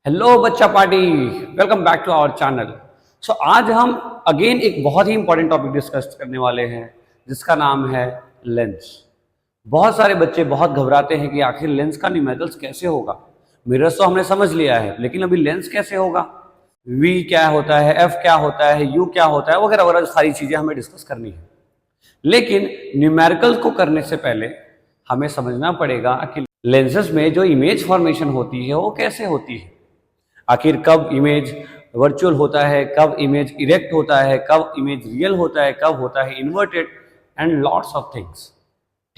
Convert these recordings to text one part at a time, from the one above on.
Hello बच्चा party, welcome back to our channel. So आज हम अगेन एक बहुत ही इंपॉर्टेंट टॉपिक डिस्कस करने वाले हैं जिसका नाम है लेंस। बहुत सारे बच्चे बहुत घबराते हैं कि आखिर लेंस का न्यूमेरिकल्स कैसे होगा। मिरर्स तो हमने समझ लिया है, लेकिन अभी लेंस कैसे होगा, वी क्या होता है, एफ क्या होता है, यू क्या होता है, वगैरह वगैरह सारी चीजें हमें डिस्कस करनी है। लेकिन न्यूमेरिकल्स को करने से पहले हमें समझना पड़ेगा कि लेंसेज में जो इमेज फॉर्मेशन होती है वो कैसे होती है। आखिर कब इमेज वर्चुअल होता है, कब इमेज इरेक्ट होता है, कब इमेज रियल होता है, कब होता है inverted, and lots of things.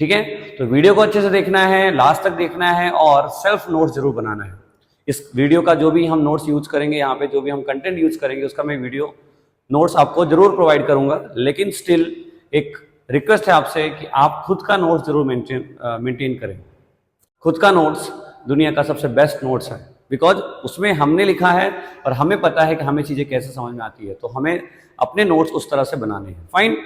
ठीक है, तो वीडियो को अच्छे से देखना है, लास्ट तक देखना है और सेल्फ नोट्स जरूर बनाना है। इस वीडियो का जो भी हम नोट्स यूज करेंगे, यहाँ पे जो भी हम कंटेंट यूज करेंगे, उसका मैं वीडियो नोट्स आपको जरूर प्रोवाइड करूंगा। लेकिन स्टिल एक रिक्वेस्ट है आपसे कि आप खुद का नोट्स जरूर मेंटेन करें। खुद का नोट्स दुनिया का सबसे बेस्ट नोट्स है, बिकॉज उसमें हमने लिखा है और हमें पता है कि हमें चीजें कैसे समझ में आती है, तो हमें अपने नोट्स उस तरह से बनाने हैं। फाइन।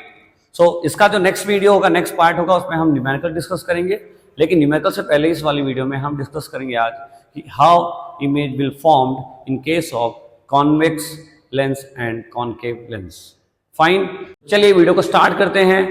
सो इसका जो नेक्स्ट वीडियो होगा, नेक्स्ट पार्ट होगा, उसमें हम न्यूमेरिकल डिस्कस करेंगे। लेकिन न्यूमेरिकल से पहले इस वाली वीडियो में हम डिस्कस करेंगे आज कि how image will formed in case of convex lens and concave lens. Fine, चलिए वीडियो को स्टार्ट करते हैं।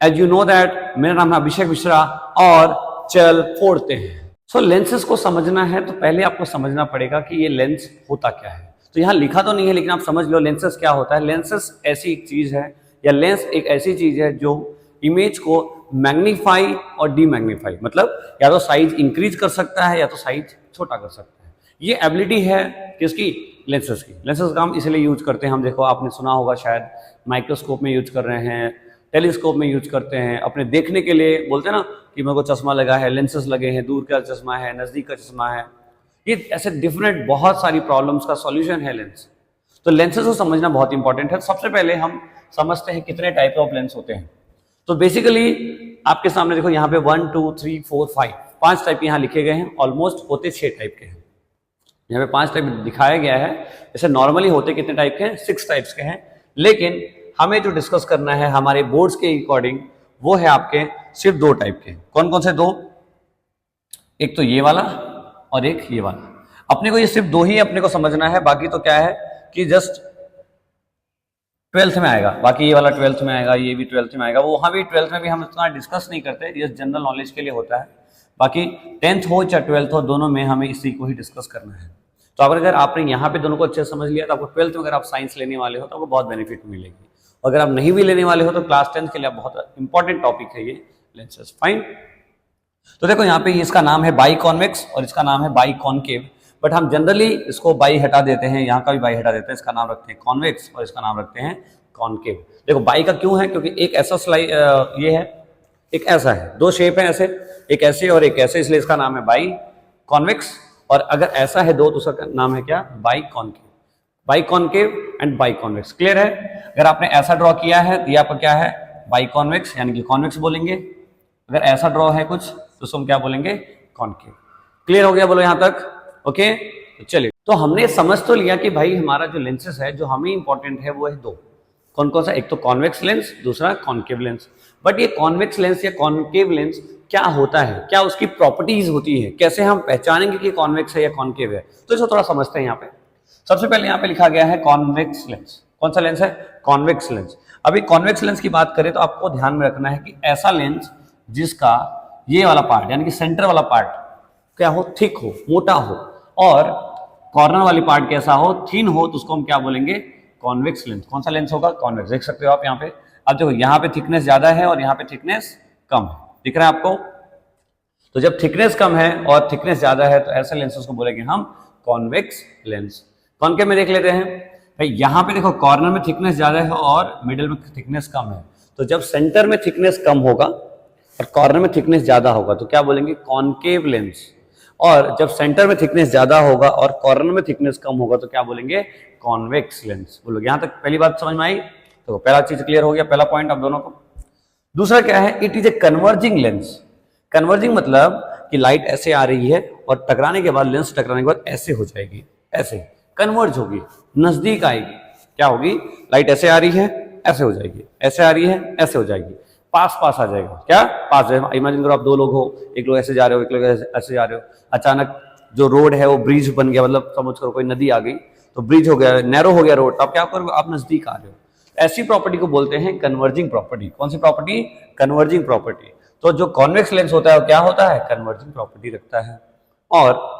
एज यू नो दैट मेरा नाम है अभिषेक मिश्रा और चल फोड़ते हैं। सो लेंसेज को समझना है तो पहले आपको समझना पड़ेगा कि ये लेंस होता क्या है। तो यहाँ लिखा तो नहीं है, लेकिन आप समझ लो लेंसेज क्या होता है। लेंसेज ऐसी एक चीज है, या लेंस एक ऐसी चीज है जो इमेज को मैग्नीफाई और डीमैग्नीफाई, मतलब या तो साइज इंक्रीज कर सकता है या तो साइज छोटा कर सकता है। ये एबिलिटी है किसकी? लेंसेज की। लेंसेज का हम इसलिए यूज करते हैं, हम देखो आपने सुना होगा शायद, माइक्रोस्कोप में यूज कर रहे हैं, टेलीस्कोप में यूज करते हैं, अपने देखने के लिए बोलते हैं ना कि मेरे को चश्मा लगा है, लेंसेज लगे हैं, दूर का चश्मा है, नजदीक का चश्मा है। ये ऐसे डिफरेंट बहुत सारी प्रॉब्लम्स का सॉल्यूशन है लेंस। तो लेंसेज को समझना बहुत इंपॉर्टेंट है। सबसे पहले हम समझते हैं कितने टाइप ऑफ लेंस होते हैं। तो बेसिकली आपके सामने देखो, यहाँ पे 1 2 3 4 5 5 टाइप यहाँ लिखे गए हैं। ऑलमोस्ट होते 6 टाइप के हैं। यहाँ पे 5 टाइप दिखाया गया है। जैसे नॉर्मली होते कितने टाइप के हैं? 6 टाइप्स के हैं। लेकिन हमें जो डिस्कस करना है हमारे बोर्ड्स के अकॉर्डिंग, वो है आपके सिर्फ 2 टाइप के। कौन कौन से 2? एक तो ये वाला और एक ये वाला। अपने को ये सिर्फ 2 ही अपने को समझना है। बाकी तो क्या है कि जस्ट 12th में आएगा। बाकी ये वाला 12th में आएगा, ये भी 12th में आएगा। वो वहां भी 12th में भी हम इतना डिस्कस नहीं करते, ये जनरल नॉलेज के लिए होता है। बाकी 10th हो चाहे 12th हो, दोनों में हमें इसी को ही डिस्कस करना है। तो अगर आपने यहाँ पे दोनों को अच्छे से समझ लिया तो आपको 12th में अगर आप साइंस लेने वाले हो तो आपको बहुत बेनिफिट मिलेगी। अगर आप नहीं भी लेने वाले हो तो क्लास 10th के लिए बहुत इंपॉर्टेंट टॉपिक है ये लेंसेज। फाइन। तो देखो यहाँ पे इसका नाम है बाई कॉन्वेक्स और इसका नाम है बाई कॉनकेव। बट हम जनरली इसको बाई हटा देते हैं, यहाँ का भी बाई हटा देते हैं। इसका नाम रखते हैं कॉन्वेक्स और इसका नाम रखते हैं कॉनकेव। देखो बाई का क्यों है? क्योंकि एक ऐसा ये है, एक ऐसा है, 2 शेप है ऐसे, एक ऐसे और एक ऐसे, इसलिए इसका नाम है बाई कॉन्वेक्स। और अगर ऐसा है 2 तो उसका नाम है क्या? By concave. By concave and by convex. Clear है? अगर आपने ऐसा ड्रॉ किया है तो ये आपका क्या है? बाई कॉन्वेक्स, यानी कि कॉन्वेक्स बोलेंगे। अगर ऐसा ड्रॉ है कुछ तो उसको हम क्या बोलेंगे? कॉनकेव। क्लियर हो गया? बोलो यहां तक। ओके, तो चलिए, तो हमने समझ तो लिया कि भाई हमारा जो लेंसेज है, जो हमें इंपॉर्टेंट है, वो है 2। कौन कौन सा? एक तो कॉन्वेक्स लेंस, दूसरा कॉनकेव लेंस। बट ये कॉन्वेक्स लेंस या कॉनकेव लेंस क्या होता है, क्या उसकी प्रॉपर्टीज होती है, कैसे हम पहचानेंगे कि कॉन्वेक्स है या कॉनकेव है, तो इसको थोड़ा समझते हैं। यहाँ पे सबसे पहले यहाँ पे लिखा गया है कॉन्वेक्स लेंस। कौन सा लेंस है? Convex lens. अभी कॉन्वेक्स लेंस की बात करें तो आपको ध्यान में रखना है कि ऐसा लेंस जिसका ये वाला पार्ट, यानी कि सेंटर वाला पार्ट क्या हो? थिक हो, मोटा हो, और कॉर्नर वाली पार्ट कैसा हो? थिन हो, तो उसको हम क्या बोलेंगे? Convex lens. कौन सा लेंस होगा? कॉन्वेक्स। देख सकते हो आप यहाँ पे। अब देखो यहाँ पे थिकनेस ज्यादा है और यहाँ पे थिकनेस कम है। दिख रहा है आपको? तो जब थिकनेस कम है और थिकनेस ज्यादा है तो ऐसे लेंसेज को बोलेंगे हम कॉन्वेक्स लेंस। कॉनकेव में देख लेते हैं भाई। यहाँ पे देखो कॉर्नर में थिकनेस ज्यादा है और मिडिल में थिकनेस कम है। तो जब सेंटर में थिकनेस कम होगा और कॉर्नर में थिकनेस ज्यादा होगा तो क्या बोलेंगे? Concave lens. और जब सेंटर में थिकनेस ज्यादा होगा और कॉर्नर में थिकनेस कम होगा तो क्या बोलेंगे? Convex lens. बोलो यहाँ तक पहली बात समझ में आई? तो पहला चीज क्लियर हो गया, पहला पॉइंट आप दोनों को। दूसरा क्या है? It is a converging lens. Converging मतलब कि लाइट ऐसे आ रही है और टकराने के बाद, लेंस टकराने के बाद ऐसे हो जाएगी, ऐसे कन्वर्ज होगी, नजदीक आएगी। क्या होगी? लाइट ऐसे आ रही है, ऐसे हो जाएगी, ऐसे आ रही है, ऐसे हो जाएगी, पास पास आ जाएगा। क्या? पास। इमेजिन करो आप 2 लोग हो, एक लोग ऐसे जा रहे हो, एक लोग ऐसे जा रहे हो, अचानक जो रोड है वो ब्रिज बन गया, मतलब समझ करो कोई नदी आ गई तो ब्रिज हो गया, नैरो हो गया रोड, तो आप क्या करोगे, आप नजदीक आ रहे हो। ऐसी प्रॉपर्टी को बोलते हैं कन्वर्जिंग प्रॉपर्टी। कौन सी प्रॉपर्टी? Converging property. तो जो कॉन्वेक्स लेंस होता है वो क्या होता है? कन्वर्जिंग प्रॉपर्टी रखता है। और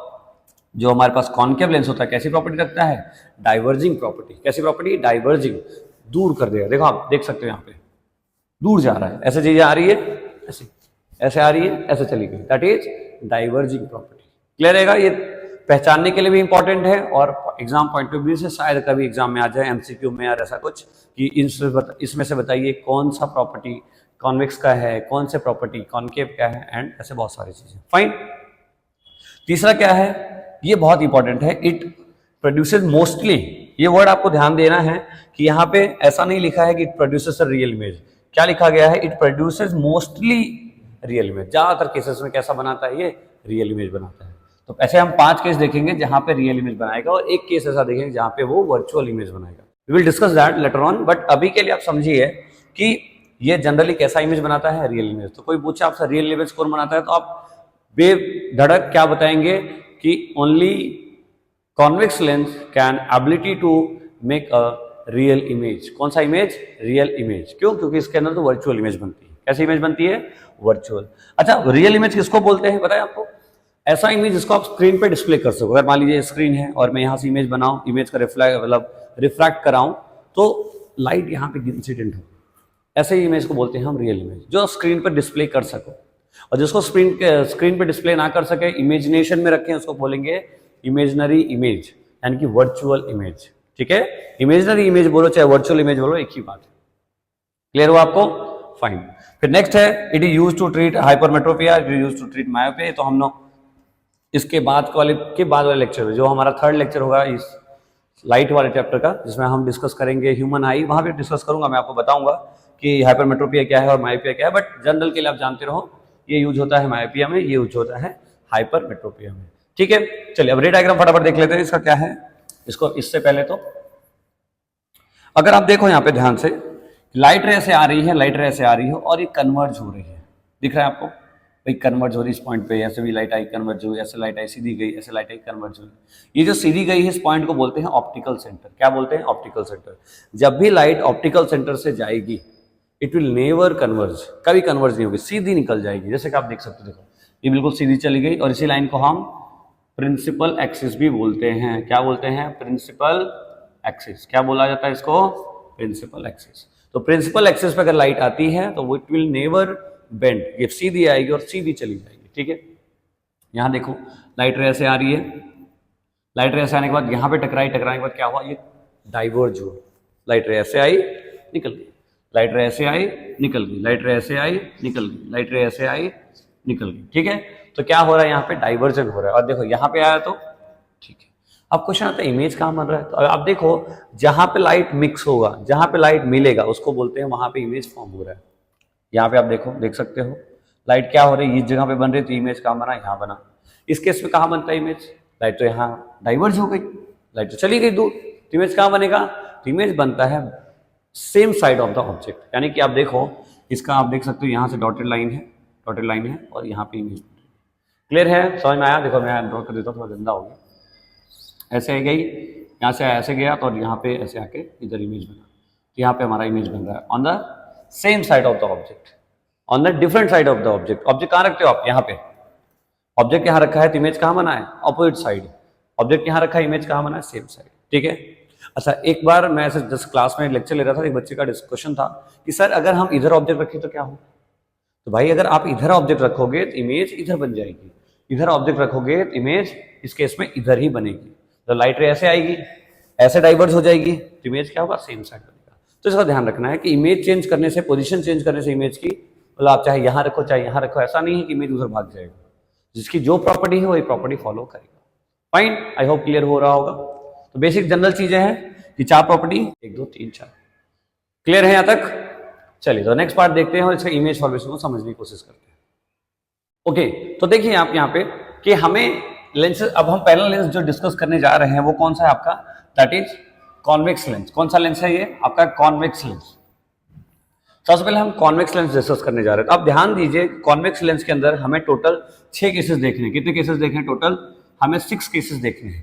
जो हमारे पास कॉन्केव लेंस होता है कैसी प्रॉपर्टी रखता है? Diverging property. कैसी प्रॉपर्टी? डाइवर्जिंग, दूर कर देगा। देखो आप देख सकते हो यहाँ पे दूर जा रहा है, ऐसे चीजें आ रही है, ऐसे ऐसे आ रही है, ऐसे चली गई, that is diverging property. Clear रहेगा? ये पहचानने के लिए भी इंपॉर्टेंट है और एग्जाम पॉइंट ऑफ व्यू से शायद कभी एग्जाम में आ जाए, एमसीक्यू में और ऐसा कुछ कि इसमें से बताइए कौन सा प्रॉपर्टी कॉन्वेक्स का है, कौन से प्रॉपर्टी कॉन्केव का है, एंड ऐसे बहुत सारी चीजें। फाइन। तीसरा क्या है? ये बहुत इंपॉर्टेंट है, इट प्रोड्यूसेस मोस्टली। ये वर्ड आपको ध्यान देना है कि यहाँ पे ऐसा नहीं लिखा है कि it produces a real image. क्या लिखा गया है? It produces mostly real image. ज्यादातर केसेस में कैसा बनाता है? ये रियल इमेज बनाता है। तो ऐसे हम 5 केस देखेंगे जहां पे रियल इमेज बनाएगा और एक केस ऐसा देखेंगे जहां पे वो वर्चुअल इमेज बनाएगा। We will discuss that later on, but अभी के लिए आप समझिए कि ये जनरली कैसा इमेज बनाता है? Real image. तो कोई पूछे आपसे रियल इमेज कौन बनाता है, तो आप बेधड़क क्या बताएंगे कि only convex lens can ability to make a real image. कौन सा इमेज? Real image. क्यों? क्योंकि इसके अंदर तो वर्चुअल इमेज बनती है। कैसी इमेज बनती है? वर्चुअल। अच्छा, रियल इमेज किसको बोलते हैं बताएं आपको? ऐसा इमेज जिसको आप स्क्रीन पे डिस्प्ले कर सको। अगर मान लीजिए स्क्रीन है और मैं यहाँ से इमेज बनाऊं, इमेज का रिफ्रैक्ट कराऊं, तो लाइट यहाँ पे इंसिडेंट हो, ऐसे ही इमेज को बोलते हैं हम रियल इमेज, जो स्क्रीन पर डिस्प्ले कर सको। और जिसको स्क्रीन पे डिस्प्ले ना कर सके, इमेजिनेशन में रखें, उसको बोलेंगे इमेजनरी इमेज, यानी कि वर्चुअल इमेज। ठीक है? इमेजनरी इमेज बोलो चाहे वर्चुअल इमेज बोलो, एक ही बात है। क्लियर हुआ आपको? फाइन। फिर नेक्स्ट है, it is use to treat hypermetropia, it is use to treat myopia. तो हम लोग इसके बाद वाले लेक्चर में, जो हमारा 3rd लेक्चर होगा इस लाइट वाले चैप्टर का, जिसमें हम डिस्कस करेंगे ह्यूमन आई, वहां पे डिस्कस करूंगा, मैं आपको बताऊंगा कि हाइपरमेट्रोपिया क्या है और मायोपिया क्या है। बट जनरल के लिए आप जानते रहो, ये यूज होता है मायोपिया में, ये यूज होता है हाइपरमेट्रोपिया में। ठीक है? चलिए अब रे डायग्राम फटाफट देख लेते हैं, इसका क्या है। इसको इससे पहले तो अगर आप देखो यहाँ पे ध्यान से, लाइट रे से आ रही है, लाइट रे से आ रही है और ये कन्वर्ज हो रही है। दिख रहा है आपको? भाई कन्वर्ज हो रही इस पॉइंट पे, ऐसे भी लाइट आई कन्वर्ज हुई, ऐसे लाइट आई सीधी गई, ऐसे लाइट आई कन्वर्ज हुई। ये जो सीधी गई है इस पॉइंट को बोलते हैं ऑप्टिकल सेंटर। क्या बोलते हैं? Optical centre. जब भी लाइट ऑप्टिकल सेंटर से जाएगी, इट विल नेवर कन्वर्ज, कभी कन्वर्ज नहीं होगी, सीधी निकल जाएगी। जैसे कि आप देख सकते हो, देखो ये बिल्कुल सीधी चली गई और इसी लाइन को हम प्रिंसिपल एक्सिस भी बोलते हैं। क्या बोलते हैं? Principal axis. क्या बोला जाता है इसको? Principal axis. तो प्रिंसिपल एक्सिस पे अगर लाइट आती है तो इट विल नेवर बेंड, ये सीधी आएगी और सीधी चली जाएगी। ठीक है? यहां देखो लाइट रे से आ रही है, लाइट रे से आने के बाद यहां पे टकराई, टकराने के बाद क्या हुआ? ये डाइवर्ज हुआ। लाइट रे से आई, निकल गई, लाइट रे से आई, निकल गई, लाइट रे से आई, निकल गई, लाइट रे से आई, निकल गई। ठीक है? तो क्या हो रहा है? यहाँ पे डाइवर्जन हो रहा है। और देखो यहाँ पे आया तो ठीक है। अब क्वेश्चन आता है इमेज कहाँ बन रहा है? तो आप देखो जहां पे लाइट मिक्स होगा, जहां पे लाइट मिलेगा, उसको बोलते हैं वहां पे इमेज फॉर्म हो रहा है। यहाँ पे आप देखो, देख सकते हो लाइट क्या हो रही है, इस जगह पे बन रही है, तो इमेज कहाँ बना? यहाँ बना। इस केस में कहाँ बनता है इमेज? लाइट तो यहाँ डाइवर्ज हो गई, लाइट तो चली गई दूर, तो इमेज कहाँ बनेगा? तो इमेज बनता है same side of the object. यानी कि आप देखो इसका, आप देख सकते हो यहाँ से डॉटेड लाइन है, डॉटेड लाइन है और यहाँ पे इमेज। क्लियर है? समझ में आया? देखो मैं ड्रॉ कर देता हूँ, थोड़ा गंदा हो गया। ऐसे गई, यहाँ से ऐसे गया और यहाँ पे ऐसे आके इधर इमेज बना, तो यहाँ पे हमारा इमेज बन रहा है on the same side of the object, on the different side of the object. Object कहाँ रखते हो आप? यहाँ पे। ऑब्जेक्ट यहाँ रखा है तो इमेज कहाँ बना है? Opposite side. ऑब्जेक्ट यहाँ रखा है, इमेज कहाँ बना है? Same side. ठीक है? अच्छा, एक बार मैं ऐसे जस्ट क्लास में लेक्चर ले रहा था, एक बच्चे का डिस्कशन था कि सर अगर हम इधर ऑब्जेक्ट रखें तो क्या हो? तो भाई अगर आप इधर ऑब्जेक्ट रखोगे तो इमेज इधर बन जाएगी, इधर ऑब्जेक्ट रखोगे तो इमेज इस केस में इधर ही बनेगी। तो लाइट रे ऐसे आएगी, ऐसे डाइवर्ज हो जाएगी, तो इमेज क्या होगा? सेम साइड बनेगा। तो इसका ध्यान रखना है कि इमेज चेंज करने से, पोजीशन चेंज करने से इमेज की, मतलब आप चाहे यहाँ रखो चाहे यहाँ रखो, ऐसा नहीं है कि इमेज उधर भाग जाएगा। जिसकी जो प्रॉपर्टी है वही प्रॉपर्टी फॉलो करेगा। फाइन, आई होप क्लियर हो रहा होगा। तो बेसिक जनरल चीजें हैं कि 4 प्रॉपर्टी, 1 2 3 4। क्लियर है यहाँ तक? चलिए तो नेक्स्ट पार्ट देखते हैं और इसका इमेज फॉर्मेशन को समझने की कोशिश करते हैं। ओके, तो देखिए आप यहाँ पे कि हमें लेंस, अब हम पहला लेंस जो डिस्कस करने जा रहे हैं वो कौन सा है आपका? That is convex lens. कौन सा लेंस है ये आपका? Convex lens. सबसे पहले हम कॉन्वेक्स लेंस डिस्कस करने जा रहे हैं। तो आप ध्यान दीजिए, कॉन्वेक्स लेंस के अंदर हमें टोटल 6 केसेस देखने हैं। कितने केसेस देखने? टोटल हमें 6 केसेस देखने हैं,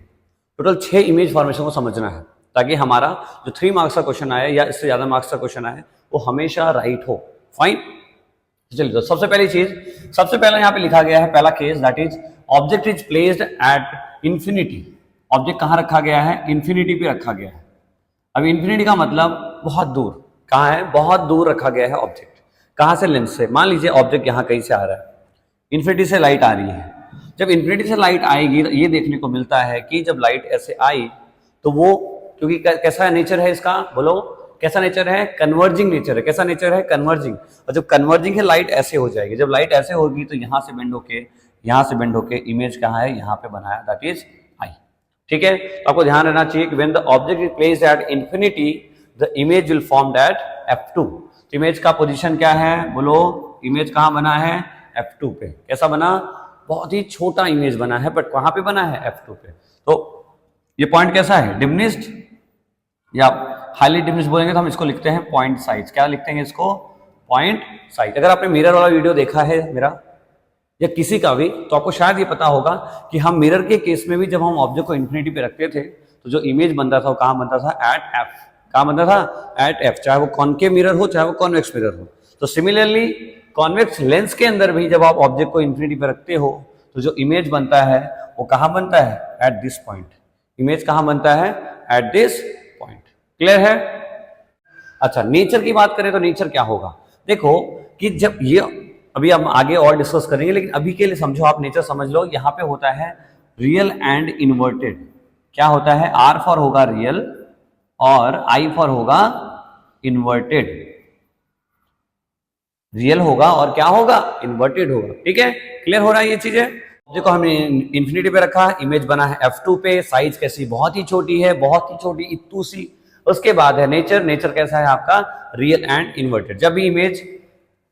टोटल 6 इमेज फॉर्मेशन को समझना है, ताकि हमारा जो 3 मार्क्स का क्वेश्चन आए या इससे ज्यादा मार्क्स का क्वेश्चन आए वो हमेशा राइट हो। फाइन, चलिए तो सबसे पहली चीज, सबसे पहला यहाँ पे लिखा गया है पहला case, that is object is placed at infinity. Object कहाँ रखा गया है? इन्फिनिटी पे रखा गया है। अब इन्फिनिटी का मतलब बहुत दूर, कहाँ है? बहुत दूर रखा गया है ऑब्जेक्ट। कहाँ से? लेंस से। मान लीजिए ऑब्जेक्ट यहाँ कहीं से आ रहा है, इन्फिनिटी से लाइट आ रही है। जब इन्फिनिटी से लाइट आएगी तो ये देखने को मिलता है कि जब लाइट ऐसे आई तो वो, क्योंकि कैसा नेचर है इसका, बोलो कैसा नेचर है? कन्वर्जिंग नेचर है। कैसा नेचर है? कन्वर्जिंग। और जब कन्वर्जिंग है लाइट ऐसे हो जाएगी, जब लाइट ऐसे होगी तो यहाँ से बेंड होके, यहाँ से बेंड होके इमेज कहाँ है? यहाँ पे बनाया, दैट इज आई। ठीक है, तो आपको ध्यान रहना चाहिए कि when the object is placed at infinity the image will form at f2। तो इमेज का पोजीशन क्या है? बोलो, इमेज कहाँ बना है? f2 पे। कैसा बना? बहुत ही छोटा इमेज बना है, बट कहाँ पे बना है? f2 पे। तो ये पॉइंट कैसा है? डिमिनिश्ड या हाईली डिमिनिश्ड बोलेंगे तो हम इसको लिखते हैं पॉइंट साइज। क्या लिखते हैं इसको? Point size. अगर आपने मिरर वाला वीडियो देखा है मेरा या किसी का भी, तो आपको शायद ये पता होगा कि हम मिरर के केस में भी जब हम ऑब्जेक्ट को इन्फिनिटी पे रखते थे तो जो इमेज बनता था वो कहाँ बनता था? At f। कहाँ बनता था? एट f, चाहे वो कॉनकेव मिरर हो चाहे वो कॉन्वेक्स मिरर हो। तो सिमिलरली कॉन्वेक्स लेंस के अंदर भी जब आप ऑब्जेक्ट को इन्फिनिटी पे रखते हो तो जो इमेज बनता है वो कहाँ बनता है? At this point. इमेज कहाँ बनता है? At this point. क्लियर है? अच्छा, नेचर की बात करें तो नेचर क्या होगा? देखो कि जब ये, अभी हम आगे और डिस्कस करेंगे, लेकिन अभी के लिए समझो, आप नेचर समझ लो। यहाँ पे होता है रियल एंड इन्वर्टेड। क्या होता है? R फॉर होगा रियल और I फॉर होगा इन्वर्टेड। रियल होगा और क्या होगा? इन्वर्टेड होगा। ठीक है, क्लियर हो रहा है ये चीजें? देखो हमने इन्फिनिटी पे रखा, इमेज बना है f2 पे, साइज कैसी? बहुत ही छोटी है, बहुत ही छोटी, इतू सी। उसके बाद है नेचर। नेचर कैसा है आपका? Real and inverted. जब भी इमेज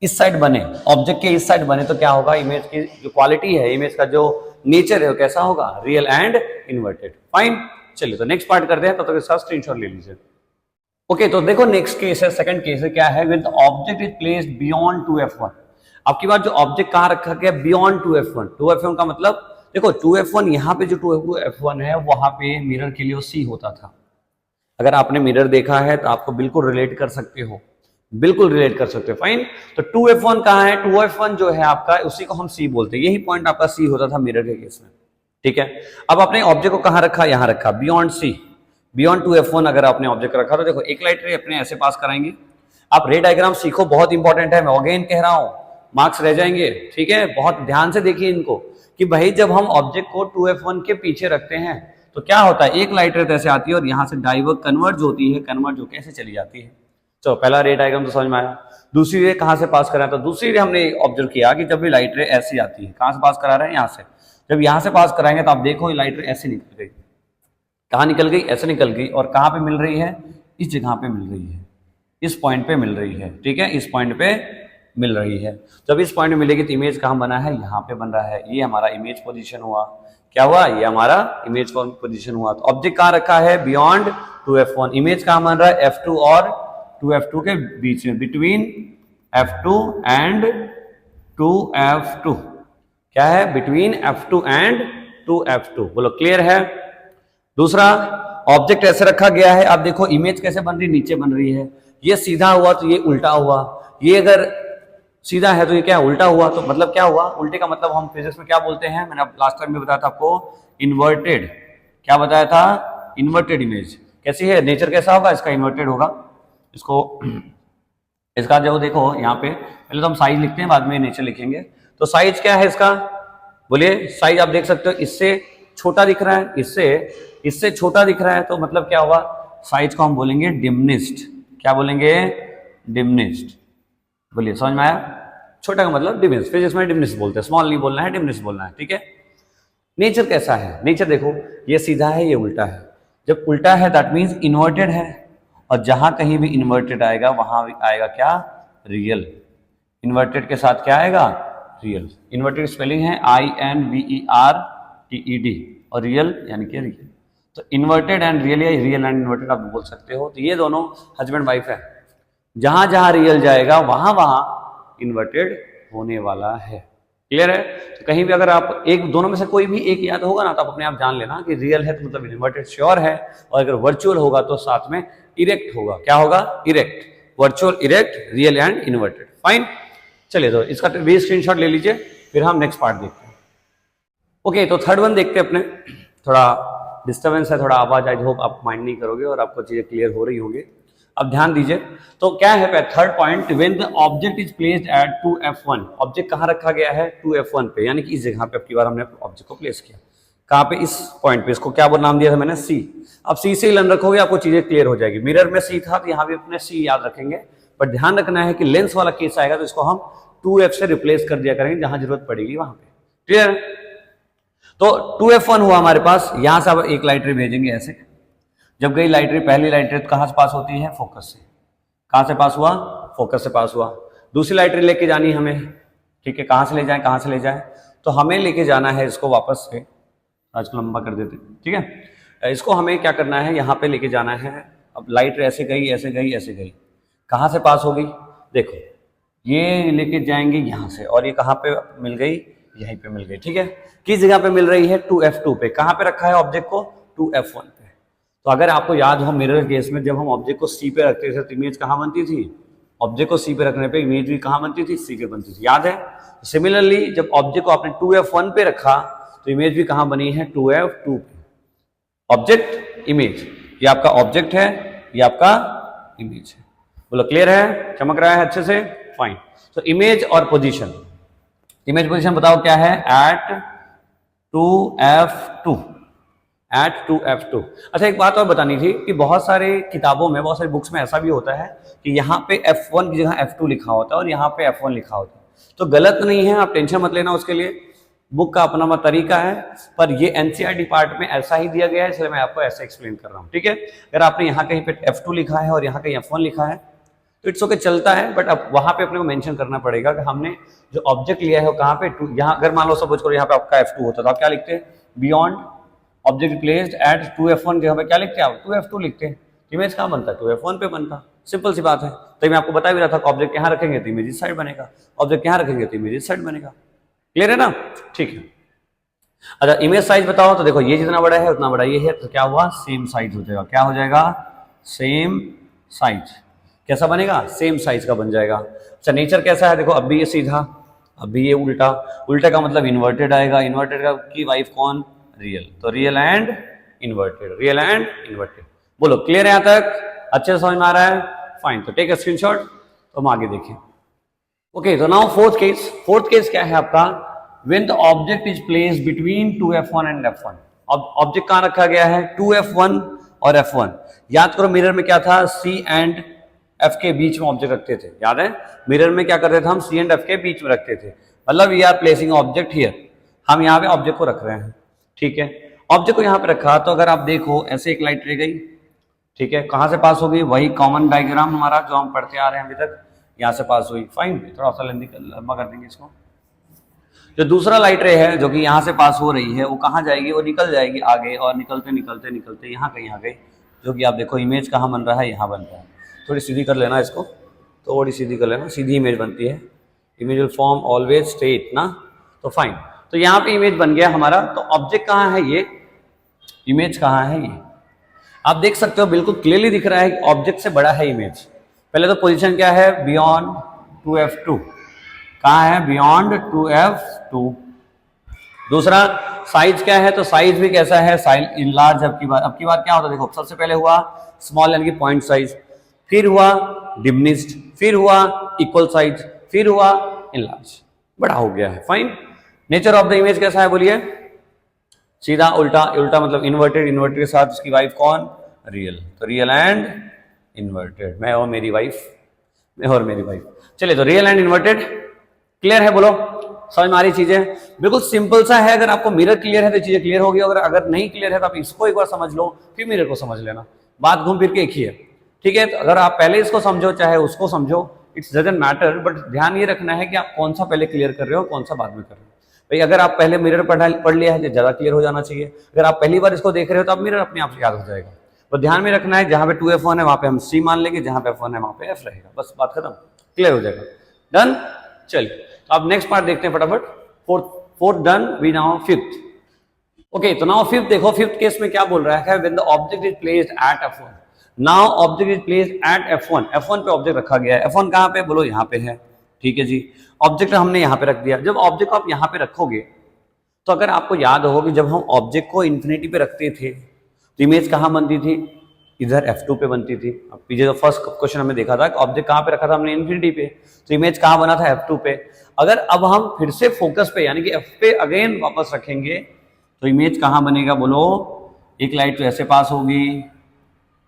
इस साइड बने, ऑब्जेक्ट के इस साइड बने, तो क्या होगा? इमेज की जो क्वालिटी है, इमेज का जो नेचर है वो कैसा होगा? Real and inverted. फाइन, चलिए तो नेक्स्ट पार्ट करते हैं, तब तक इसका स्क्रीनशॉट ले लीजिए। ओके, तो देखो नेक्स्ट केस है, सेकंड केस है। क्या है? With object is placed beyond 2f1। आपकी बात, जो ऑब्जेक्ट कहाँ रखा गया? Beyond 2f1। 2f1 का मतलब देखो 2f1, यहाँ पे जो 2f1 है वहां पे मिरर के लिए c होता था। अगर आपने मिरर देखा है तो आपको बिल्कुल रिलेट कर सकते हो, बिल्कुल रिलेट कर सकते हो। फाइन, तो 2f1 कहाँ है? 2f1 जो है आपका, उसी को हम c बोलते हैं। यही पॉइंट आपका c होता था मिरर के केस में। ठीक है, अब आपने ऑब्जेक्ट को कहाँ रखा? यहाँ रखा, बियॉन्ड c, बियॉन्ड 2f1 अगर आपने ऑब्जेक्ट रखा तो देखो एक लाइट रे अपने ऐसे पास कराएंगे। आप रे डायग्राम सीखो, बहुत इंपॉर्टेंट है, मैं अगेन कह रहा हूं, मार्क्स रह जाएंगे। ठीक है, बहुत ध्यान से देखिए इनको कि भाई जब हम ऑब्जेक्ट को 2f1 के पीछे रखते हैं तो क्या होता है? एक लाइट रे ऐसे आती है और यहाँ से डाइवर्ज कन्वर्ज होती है, कन्वर्ज होकर ऐसे चली जाती है। चलो पहला रे डायग्राम तो समझ में आया। दूसरी रे कहाँ से पास कराया? तो दूसरी रे हमने ऑब्जर्व किया कि जब भी लाइट रे ऐसी आती है, कहाँ से पास करा रहे हैं? यहाँ से। जब यहाँ से पास कराएंगे तो आप देखो ये लाइट रे ऐसे निकल गई। कहाँ निकल गई? ऐसे निकल गई। और कहाँ पे मिल रही है? इस जगह पे मिल रही है, इस पॉइंट पे मिल रही है। ठीक है, इस पॉइंट पे मिल रही है। जब इस पॉइंट में मिलेगी तो इमेज कहाँ बना है? यहाँ पे बन रहा है। ये हमारा इमेज पोजीशन हुआ। क्या हुआ? ये हमारा इमेज पोजीशन हुआ। तो ऑब्जेक्ट कहाँ रखा है? Beyond 2f1। इमेज कहाँ बन रहा है? f2 और 2f2 के बीच में, बिटवीन f2 एंड 2f2। क्या है? Between f2 and 2f2। बोलो क्लियर है? दूसरा, ऑब्जेक्ट ऐसे रखा गया है। आप देखो इमेज कैसे बन रही? नीचे बन रही है। ये सीधा हुआ तो ये उल्टा हुआ, ये अगर सीधा है तो ये क्या? उल्टा हुआ। तो मतलब क्या हुआ? उल्टे का मतलब हम फिजिक्स में क्या बोलते हैं? मैंने लास्ट टाइम में बताया था आपको, इन्वर्टेड। क्या बताया था? Inverted image. कैसी है? नेचर कैसा होगा इसका? इन्वर्टेड होगा। इसको इसका जो देखो यहाँ पे, पहले तो हम साइज लिखते हैं, बाद में नेचर लिखेंगे। तो साइज क्या है इसका? बोलिए, साइज आप देख सकते हो, इससे छोटा दिख रहा है, इससे छोटा दिख रहा है, तो मतलब क्या हुआ? साइज को हम बोलेंगे डिमिनिश्ड। क्या बोलेंगे? डिमिनिश्ड। बोलिए, समझ में आया? छोटा का मतलब डिमिनिश्ड। फिजिक्स में डिमिनिश्ड बोलते हैं, स्मॉल नहीं बोलना है, डिमिनिश्ड बोलना है। ठीक है। नेचर कैसा है? नेचर देखो, ये सीधा है, ये उल्टा है। जब उल्टा है दैट मीन्स इन्वर्टेड है, और जहां कहीं भी इन्वर्टेड आएगा वहां आएगा क्या? रियल। इन्वर्टेड के साथ क्या आएगा? रियल। इन्वर्टेड स्पेलिंग है INVERTED और रियल यानी कि रियल। तो इन्वर्टेड एंड रियल या रियल एंड इन्वर्टेड आप बोल सकते हो। तो ये दोनों हस्बैंड वाइफ है। जहां जहां रियल जाएगा वहां वहां इन्वर्टेड होने वाला है। क्लियर है? तो कहीं भी अगर आप एक दोनों में से कोई भी एक याद होगा ना तो आप अपने आप जान लेना कि रियल है तो मतलब इन्वर्टेड श्योर है, और अगर वर्चुअल होगा तो साथ में इरेक्ट होगा। क्या होगा? Erect, virtual, erect, real and inverted. Fine, चलिए तो इसका भी स्क्रीनशॉट ले लीजिए, फिर हम नेक्स्ट पार्ट देखते हैं। ओके, तो थर्ड वन देखते हैं अपने। थोड़ा डिस्टर्बेंस है, थोड़ा आवाज, आई होप आप माइंड नहीं करोगे और आपको चीजें क्लियर हो रही होंगी। अब ध्यान दीजिए, तो क्या है third point, when the object is placed eight 2f1। Object कहाँ रखा गया है? 2f1 पे, यानी कि इस जगह पे अब की बार हमने ऑब्जेक्ट को प्लेस किया। कहाँ पे? इस पॉइंट पे। इसको क्या नाम दिया था मैंने? C। अब C से लन रखोगे आपको चीजें क्लियर हो जाएगी। मिरर में C था तो यहाँ भी अपने C याद रखेंगे, बट ध्यान रखना है कि लेंस वाला केस आएगा तो इसको हम 2f से रिप्लेस कर दिया करेंगे जहां जरूरत पड़ेगी वहां पे। क्लियर? तो 2f1 हुआ हमारे पास, यहां से अब एक लाइट रे भेजेंगे ऐसे। जब गई लाइट रे, पहली लाइट रे कहां से पास होती है? फोकस से। कहां से पास हुआ? फोकस से पास हुआ। दूसरी लाइट रे लेके जानी हमें, ठीक है? कहां से ले जाए? कहां से ले जाए? तो हमें लेके जाना है इसको वापस से, आज को लंबा कर देते, ठीक है? इसको हमें क्या करना है, यहाँ पे लेके जाना है। अब लाइट रे ऐसे गई, ऐसे गई, ऐसे गई, कहां से पास होगी? देखो, ये लेके जाएंगे यहां से, और ये कहां पे मिल गई? यहीं पे मिल गई, ठीक है? किस जगह पे मिल रही है? 2f2 पे। कहां पे रखा है ऑब्जेक्ट को? 2f1 पे। तो अगर आपको याद हो मिरर केस में जब हम ऑब्जेक्ट को C पे रखते थे तो इमेज कहां बनती थी? ऑब्जेक्ट को C पे रखने पे इमेज भी कहां बनती थी? C पे बनती थी, याद है? सिमिलरली जब ऑब्जेक्ट को आपने 2f1 पे रखा तो इमेज भी कहां बनी है? 2f2 पे। ऑब्जेक्ट, इमेज, ये आपका ऑब्जेक्ट है, ये आपका इमेज है। बोलो क्लियर है? चमक रहा है अच्छे से? फाइन। तो इमेज और पोजीशन, इमेज पोजीशन बताओ क्या है? At 2f2, at 2f2। अच्छा, एक बात और बतानी थी कि बहुत सारे किताबों में, बहुत सारी बुक्स में ऐसा भी होता है कि यहाँ पे f1 की जगह f2 लिखा होता है और यहाँ पे f1 लिखा होता है। तो गलत नहीं है, आप टेंशन मत लेना उसके लिए, बुक का अपना तरीका है, पर ये एनसीईआरटी पार्ट में ऐसा ही दिया गया है, इसलिए मैं आपको ऐसे एक्सप्लेन कर रहा हूँ, ठीक है? अगर आपने यहाँ कहीं पे f2 लिखा है और यहाँ कहीं f1 लिखा है तो इट्स ओके, चलता है, बट अब वहां पे अपने को मेंशन करना पड़ेगा कि हमने जो ऑब्जेक्ट लिया है वो कहाँ पे, यहाँ अगर मान लो सपोज करो यहाँ पे आपका f2 होता तो आप क्या लिखते? Beyond object placed at 2f1 के हमें क्या लिखते हैं आप? 2f2 लिखते हैं। इमेज कहाँ बनता है? 2f1 पे बनता। सिंपल सी बात है। तो मैं आपको बता भी रहा था कि ऑब्जेक्ट यहाँ रखेंगे तो इमेज इस साइड बनेगा, ऑब्जेक्ट यहाँ रखेंगे तो इमेज इस साइड बनेगा। क्लियर है ना? ठीक है। अच्छा, इमेज साइज बताओ तो देखो, ये जितना बड़ा है उतना बड़ा ये है, तो क्या हुआ? सेम साइज हो जाएगा। क्या हो जाएगा? Same size. कैसा बनेगा? सेम साइज का बन जाएगा। अच्छा, नेचर कैसा है? देखो, अब भी ये सीधा, अब भी ये उल्टा। उल्टा का मतलब इन्वर्टेड आएगा। इन्वर्टेड का की वाइफ कौन? रियल। तो real and inverted, real and inverted. बोलो क्लियर है यहां तक? अच्छे से समझ में आ रहा है? फाइन। तो टेक अ स्क्रीनशॉट, तो हम आगे देखें। ओके, तो now fourth case. Fourth case क्या है आपका? When the object is placed between 2f1 and f1। Object कहां रखा गया है? 2f1 और f1। याद करो मिरर में क्या था? C एंड F के बीच में ऑब्जेक्ट रखते थे, याद है? मिरर में क्या करते थे हम? C एंड F के बीच में रखते थे। मतलब we are placing object here, हम यहाँ पे ऑब्जेक्ट को रख रहे हैं, ठीक है? ऑब्जेक्ट को यहाँ पे रखा तो अगर आप देखो ऐसे एक लाइट रह गई, ठीक है? कहाँ से पास हो गई? वही कॉमन डायग्राम हमारा जो हम पढ़ते आ रहे हैं अभी तक, यहाँ से पास हुई। फाइन, थोड़ा सा लंबा कर देंगे इसको। जो दूसरा लाइट रे है जो कि यहाँ से पास हो रही है वो कहाँ जाएगी? वो निकल जाएगी आगे, और निकलते निकलते निकलते यहाँ कहीं आ गई, जो कि आप देखो इमेज कहाँ बन रहा है? यहाँ बन रहा है। थोड़ी सीधी कर लेना इसको, थोड़ी सीधी कर लेना, सीधी इमेज बनती है। Image will form always straight ना, तो फाइन। तो यहाँ पे इमेज बन गया हमारा। तो ऑब्जेक्ट कहाँ है? ये इमेज कहाँ है? ये आप देख सकते हो, बिल्कुल क्लियरली दिख रहा है कि ऑब्जेक्ट से बड़ा है इमेज। पहले तो पोजीशन क्या है? Beyond 2f2। कहाँ है? Beyond 2f2। दूसरा साइज क्या है? तो साइज भी कैसा है? Size enlarge. अब की बार क्या होता है? देखो, सबसे पहले हुआ स्मॉल यानी कि पॉइंट साइज, फिर हुआ डिमिनिश्ड, फिर हुआ इक्वल साइज, फिर हुआ इनलार्ज। बड़ा हो गया है। Fine. Nature of the image कैसा है? बोलिए। सीधा उल्टा, उल्टा मतलब इन्वर्टेड। इन्वर्टेड के साथ उसकी वाइफ कौन? रियल। तो रियल एंड इन्वर्टेड, मैं और मेरी वाइफ, मैं और मेरी वाइफ। चलिए, तो रियल एंड इन्वर्टेड क्लियर है? बोलो, समझ में आ रही चीजें? बिल्कुल सिंपल सा है। अगर आपको मिरर क्लियर है तो चीजें क्लियर होगी, अगर नहीं क्लियर है तो आप इसको एक बार समझ लो, फिर मिरर को समझ लेना। बात घूम फिर के एक ही है, ठीक है? तो अगर आप पहले इसको समझो चाहे उसको समझो, इट्स डजंट मैटर, बट ध्यान ये रखना है कि आप कौन सा पहले क्लियर कर रहे हो, कौन सा बाद में कर रहे हो। भाई अगर आप पहले मिरर पढ़ लिया है तो ज्यादा क्लियर हो जाना चाहिए। अगर आप पहली बार इसको देख रहे हो तो आप मिरर अपने आप से याद हो जाएगा। तो ध्यान में रखना है, जहां पे 2f1 है वहां पे हम C मान लेंगे, जहां पे f1 है वहां पे F रहेगा, बस बात खत्म, क्लियर हो जाएगा। डन। चलिए, तो अब नेक्स्ट पार्ट देखते हैं फटाफट। Fourth done, we now fifth. Okay, तो नाउ फिफ्थ देखो, फिफ्थ केस में क्या बोल रहा है, when the object is placed at F1। Now object is placed at F1, F1 पे ऑब्जेक्ट रखा गया है। F1 कहाँ पे, बोलो यहाँ पे है, ठीक है जी। ऑब्जेक्ट हमने यहाँ पे रख दिया। जब ऑब्जेक्ट को आप यहाँ पे रखोगे तो अगर आपको याद हो कि जब हम ऑब्जेक्ट को इन्फिनिटी पे रखते थे तो इमेज कहाँ बनती थी, इधर F2 पे बनती थी। अब पीछे जो फर्स्ट क्वेश्चन हमने देखा था कि ऑब्जेक्ट कहाँ पे रखा था हमने, इन्फिनिटी पे, तो इमेज कहाँ बना था, F2 पे। अगर अब हम फिर से फोकस पे यानी कि F पे अगेन वापस रखेंगे तो इमेज कहाँ बनेगा, बोलो, एक लाइट तो ऐसे पास होगी,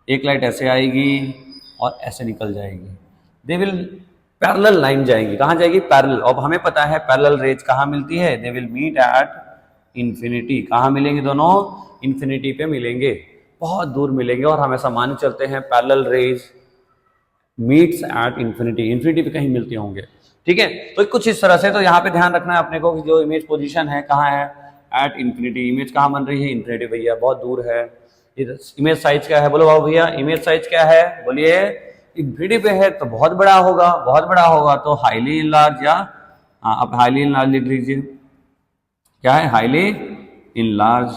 एक लाइट ऐसे आएगी और ऐसे निकल जाएगी। दे विल पैरेलल लाइन जाएंगी, कहाँ जाएगी, पैरेलल। अब हमें पता है पैरेलल रेज कहाँ मिलती है, they will meet at infinity. कहाँ मिलेंगे दोनों, इन्फिनिटी पे मिलेंगे, बहुत दूर मिलेंगे। और हमेशा मान चलते हैं parallel raise meets at infinity, infinity पे कहीं मिलते होंगे, ठीक है। तो कुछ इस तरह से, तो यहाँ पे ध्यान रखना है अपने को कि जो इमेज पोजीशन है कहाँ है, एट इन्फिनिटी। इमेज कहाँ बन रही है, इन्फिनिटी, भैया बहुत दूर है। इमेज साइज क्या है, बोलो बाबू भैया, इमेज साइज क्या है, बोलिए, इन्फिनिटी पे है तो बहुत बड़ा होगा, बहुत बड़ा होगा तो हाईली इनलार्ज, या आप हाईली इनलार्ज लिख लीजिए, क्या है, highly enlarge.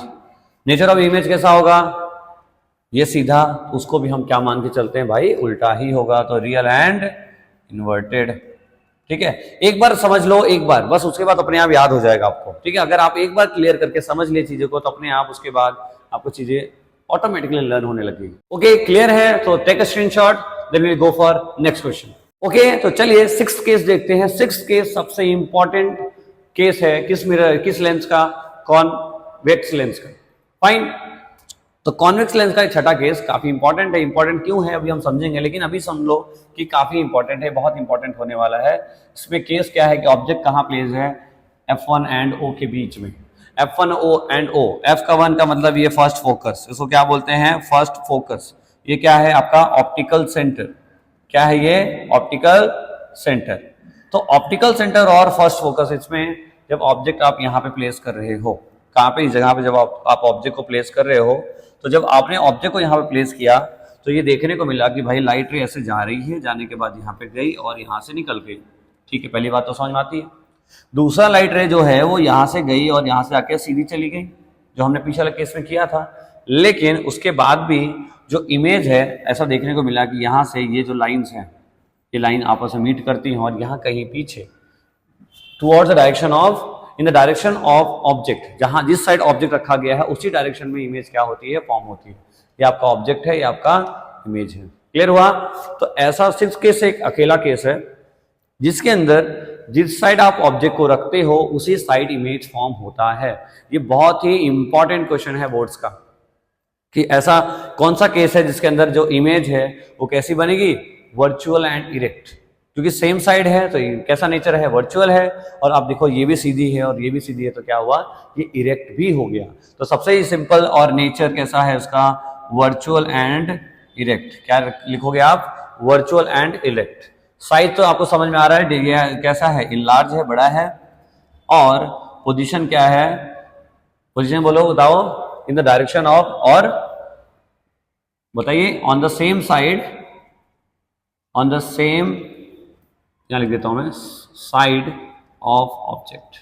Nature of image कैसा होगा, ये सीधा, उसको भी हम क्या मान के चलते हैं भाई, उल्टा ही होगा, तो रियल एंड इन्वर्टेड, ठीक है। एक बार समझ लो, एक बार बस, उसके बाद अपने आप याद हो जाएगा आपको, ठीक है। अगर आप एक बार क्लियर करके समझ लिए चीजों को तो अपने आप उसके बाद आपको चीजें ऑटोमेटिकली लर्न होने लगेगी। ओके, क्लियर है, तो take a screenshot, then we will go for next question. Okay, तो चलिए सिक्स्थ केस देखते हैं। सिक्स्थ केस सबसे इंपॉर्टेंट केस है, किस मिरर, किस लेंस का, कॉन्वेक्स लेंस का। फाइन, तो कॉन्वेक्स लेंस का छठा केस काफी इंपॉर्टेंट है। इंपॉर्टेंट क्यों है अभी हम समझेंगे, लेकिन अभी समझ लो कि काफी इंपॉर्टेंट है, बहुत इंपॉर्टेंट होने वाला है। इसमें केस क्या है कि ऑब्जेक्ट कहाँ प्लेस है, F1 एंड O के बीच में। F1 O and O, F का 1 का मतलब ये फर्स्ट फोकस, इसको क्या बोलते हैं, फर्स्ट फोकस। ये क्या है आपका ऑप्टिकल सेंटर, क्या है ये, ऑप्टिकल सेंटर। तो ऑप्टिकल सेंटर और फर्स्ट फोकस, इसमें जब ऑब्जेक्ट आप यहाँ पे प्लेस कर रहे हो, कहाँ पे, इस जगह पे जब आप ऑब्जेक्ट को प्लेस कर रहे हो, तो जब आपने ऑब्जेक्ट को यहाँ पे प्लेस किया तो ये देखने को मिला कि भाई लाइट रे ऐसे जा रही है, जाने के बाद यहाँ पे गई और यहाँ से निकल गई, ठीक है। पहली बात तो समझ में आती है। दूसरा लाइट रे जो है वो यहाँ से गई और यहाँ से आके सीधी चली गई, जो हमने पिछले केस में किया था। लेकिन उसके बाद भी जो इमेज है, ऐसा देखने को मिला कि यहाँ से ये जो लाइन्स हैं, ये लाइन आपस में मीट करती हैं और यहाँ कहीं पीछे towards the direction of, in the direction of object, जहां जिस साइड ऑब्जेक्ट रखा गया है उसी डायरेक्शन में इमेज क्या होती है, फॉर्म होती है। ये आपका ऑब्जेक्ट है, ये आपका इमेज है। क्लियर हुआ। तो ऐसा सिर्फ केस एक अकेला केस है जिसके अंदर जिस साइड आप ऑब्जेक्ट को रखते हो उसी साइड इमेज फॉर्म होता है। ये बहुत ही इंपॉर्टेंट क्वेश्चन है बोर्ड्स का, कि ऐसा कौन सा केस है जिसके अंदर जो इमेज है वो कैसी बनेगी, वर्चुअल एंड इरेक्ट। क्योंकि सेम साइड है तो कैसा नेचर है, वर्चुअल है। और आप देखो ये भी सीधी है और ये भी सीधी है, तो क्या हुआ, ये इरेक्ट भी हो गया। तो सबसे ही सिंपल और नेचर कैसा है उसका, वर्चुअल एंड इरेक्ट। क्या लिखोगे आप, वर्चुअल एंड इरेक्ट। साइज तो आपको समझ में आ रहा है, ये कैसा है, इनलार्ज है, बड़ा है। और पोजीशन क्या है, पोजीशन बोलो, बताओ, इन द डायरेक्शन ऑफ, और बताइए, on the same side, on the same, यहां लिख देता हूं मैं, साइड ऑफ ऑब्जेक्ट।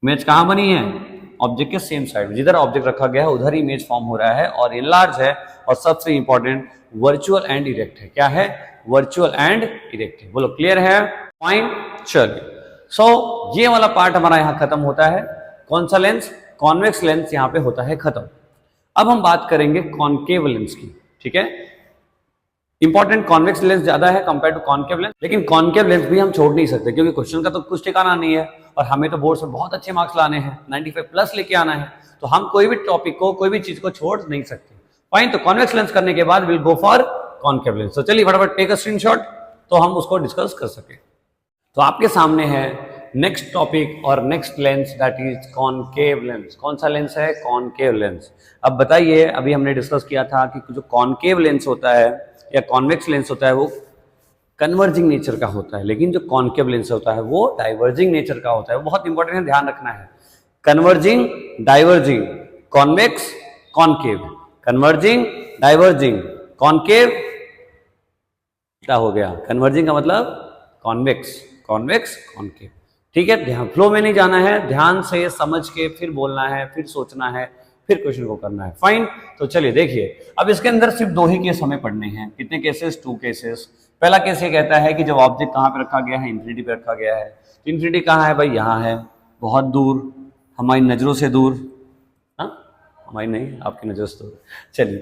इमेज कहां बनी है, ऑब्जेक्ट के सेम साइड में, जिधर ऑब्जेक्ट रखा गया है उधर ही इमेज फॉर्म हो रहा है और इनलार्ज है। और सबसे इंपॉर्टेंट वर्चुअल एंड इरेक्ट है। क्या है, वर्चुअल एंड इरेक्ट है। बोलो क्लियर है, फाइन। चलिए, सो ये वाला पार्ट हमारा यहां खत्म होता है। कौन सा लेंस, कॉन्वेक्स लेंस यहां पे होता है खत्म। अब हम बात करेंगे कॉनकेव लेंस की, ठीक है। इंपॉर्टेंट कॉन्वेक्स लेंस ज्यादा है कंपेयर टू कॉनकेव लेंस, लेकिन कॉनकेव लेंस भी हम छोड़ नहीं सकते क्योंकि क्वेश्चन का तो कुछ ठिकाना नहीं है और हमें तो बोर्ड से बहुत अच्छे मार्क्स लाने हैं, 95 प्लस लेके आना है। तो हम कोई भी टॉपिक को, कोई भी चीज को छोड़ नहीं सकते। फाइन, तो कॉन्वेक्स लेंस करने के बाद will go for concave lens. तो चलिए फटाफट टेक अ स्क्रीनशॉट तो हम उसको डिस्कस कर सके। तो आपके सामने है नेक्स्ट टॉपिक और next lens, that is concave lens. कौन सा लेंस है, कॉनकेव लेंस। अब बताइए, अभी हमने डिस्कस किया था कि जो कॉनकेव लेंस होता है या कॉन्वेक्स लेंस होता है वो कन्वर्जिंग नेचर का होता है, लेकिन जो कॉनकेव लेंस होता है वो डाइवर्जिंग नेचर का होता है। वो बहुत इंपॉर्टेंट है, ध्यान रखना है। Converging, diverging, convex, concave, converging, diverging, concave, क्या हो गया, कन्वर्जिंग का मतलब कॉन्वेक्स, कॉन्वेक्स, कॉनकेव। ठीक है, ध्यान फ्लो में नहीं जाना है, ध्यान से समझ के फिर बोलना है, फिर सोचना है, फिर क्वेश्चन को करना है। फाइन। तो चलिए देखिए, अब इसके अंदर सिर्फ 2 ही केस हमें पढ़ने हैं। कितने केसेस? 2 केसेस। पहला केस ये कहता है कि जब ऑब्जेक्ट कहाँ पे रखा गया है? इन्फिनिटी पे रखा गया है। तो इन्फिनिटी कहाँ है भाई? यहाँ है, बहुत दूर, हमारी नजरों से दूर। हाँ, हमारी नहीं, आपकी नजरों से दूर। चलिए,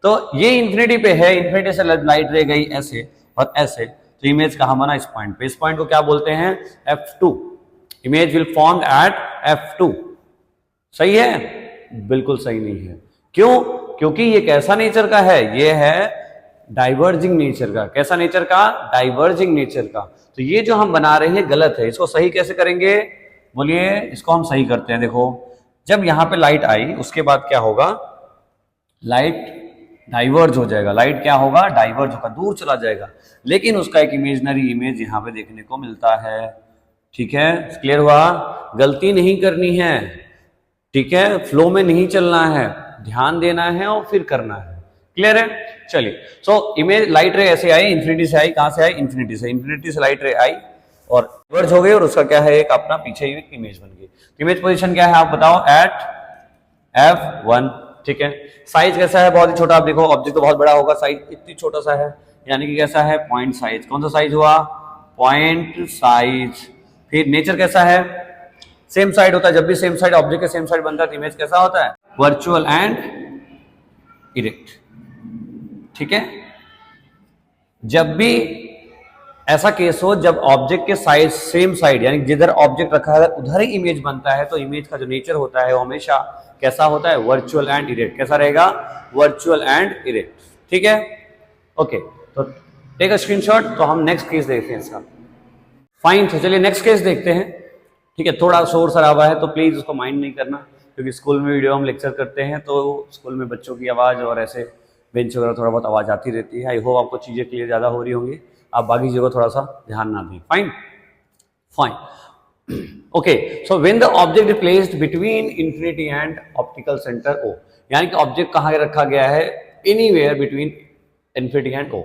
तो ये इन्फिनिटी पे है, इन्फिनिटी से लाइट रे गई ऐसे और ऐसे, तो इमेज कहाँ बना? इस पॉइंट पे। इस पॉइंट को क्या बोलते हैं? F2। Image will form at F2। सही है? बिल्कुल सही नहीं है। क्यों? क्योंकि ये कैसा नेचर का है? ये है डाइवर्जिंग नेचर का। कैसा नेचर का? डाइवर्जिंग नेचर का। तो ये जो हम बना रहे हैं गलत है। इसको सही कैसे करेंगे? बोलिए, इसको हम सही करते हैं। देखो, जब यहां पे लाइट आई उसके बाद क्या होगा? लाइट डाइवर्ज हो जाएगा। लाइट क्या होगा? डाइवर्ज होगा, दूर चला जाएगा, लेकिन उसका एक इमेजनरी इमेज यहां पे देखने को मिलता है। ठीक है, क्लियर हुआ? गलती नहीं करनी है, ठीक है, फ्लो में नहीं चलना है, ध्यान देना है और फिर करना है। क्लियर है? चलिए, सो इमेज लाइट रे ऐसे आई, इन्फिनिटी से आई। कहां से आई? इन्फिनिटी से। इन्फिनिटी से लाइट रे आई और डाइवर्ज हो गई और उसका क्या है? एक अपना पीछे एक इमेज बन गई। इमेज पोजीशन क्या है आप बताओ? Eight F1। ठीक है, साइज कैसा है? बहुत ही छोटा। आप देखो, ऑब्जेक्ट तो बहुत बड़ा होगा, साइज इतनी छोटा सा है, यानी कि कैसा है? Point size. कौन सा साइज हुआ? Point size. फिर नेचर कैसा है? सेम साइड होता है। जब भी सेम साइड ऑब्जेक्ट के सेम साइड बनता है तो इमेज कैसा होता है? Virtual and erect. ठीक है, जब भी ऐसा केस हो जब ऑब्जेक्ट के साइड सेम साइड, यानी जिधर ऑब्जेक्ट रखा है उधर ही इमेज बनता है, तो इमेज का जो नेचर होता है वो हमेशा कैसा होता है? Virtual and erect. कैसा रहेगा? Virtual and erect. ठीक है, ओके, तो टेक अ स्क्रीनशॉट। तो हम नेक्स्ट केस देखते हैं इसका। फाइन, तो चलिए नेक्स्ट केस देखते हैं। ठीक है, थोड़ा शोर शराबा है तो प्लीज उसको माइंड नहीं करना, क्योंकि स्कूल में वीडियो हम लेक्चर करते हैं तो स्कूल में बच्चों की आवाज़ और ऐसे बेंच वगैरह थोड़ा बहुत आवाज़ आती रहती है। आई होप आपको चीज़ें क्लियर ज़्यादा हो रही होंगी, आप बाकी चीज़ों को थोड़ा सा ध्यान ना दें। Fine fine, okay. So when the object is placed between infinity and optical centre O, यानी कि ऑब्जेक्ट कहाँ रखा गया है? Anywhere between infinity and O।